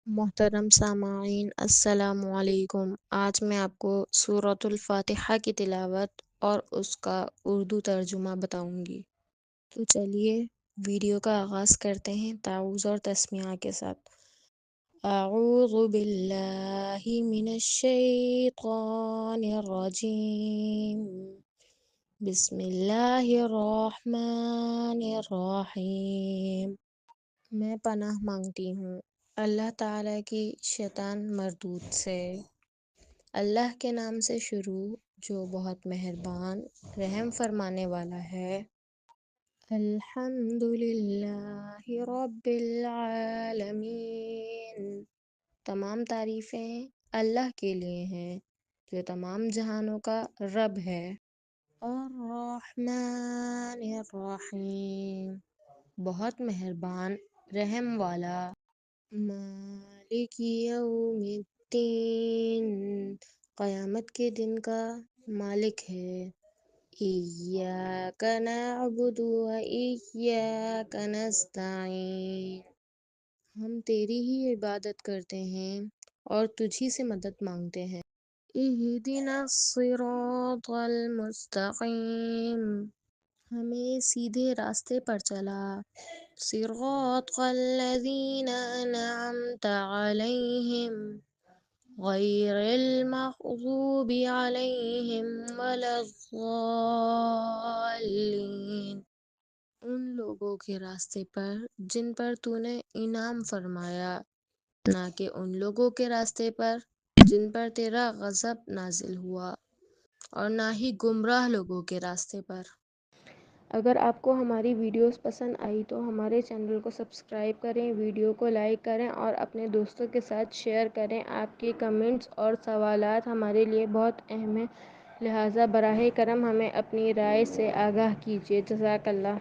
محترم سامعین السلام علیکم۔ آج میں آپ کو سورۃ الفاتحہ کی تلاوت اور اس کا اردو ترجمہ بتاؤں گی۔ تو چلیے ویڈیو کا آغاز کرتے ہیں تعوذ اور تسمیہ کے ساتھ۔ اعوذ باللہ من الشیطان الرجیم، بسم اللہ الرحمن الرحیم۔ میں پناہ مانگتی ہوں اللہ تعالیٰ کی شیطان مردود سے۔ اللہ کے نام سے شروع جو بہت مہربان رحم فرمانے والا ہے۔ الحمدللہ رب العالمین، تمام تعریفیں اللہ کے لیے ہیں جو تمام جہانوں کا رب ہے۔ الرحمن الرحیم، بہت مہربان رحم والا۔ مالک یوم الدین، قیامت کے دن کا مالک ہے۔ ایاک نعبد و ایاک نستعین، ہم تیری ہی عبادت کرتے ہیں اور تجھ ہی سے مدد مانگتے ہیں۔ اہدنا الصراط المستقیم، ہمیں سیدھے راستے پر چلا۔ صراط الذین انعمت علیہم غیر المغضوب علیہم ولا الضالین، ان لوگوں کے راستے پر جن پر تو نے انعام فرمایا، نہ کہ ان لوگوں کے راستے پر جن پر تیرا غضب نازل ہوا، اور نہ ہی گمراہ لوگوں کے راستے پر۔ اگر آپ کو ہماری ویڈیوز پسند آئی تو ہمارے چینل کو سبسکرائب کریں، ویڈیو کو لائک کریں اور اپنے دوستوں کے ساتھ شیئر کریں۔ آپ کے کمنٹس اور سوالات ہمارے لیے بہت اہم ہیں، لہٰذا براہ کرم ہمیں اپنی رائے سے آگاہ کیجیے۔ جزاک اللہ۔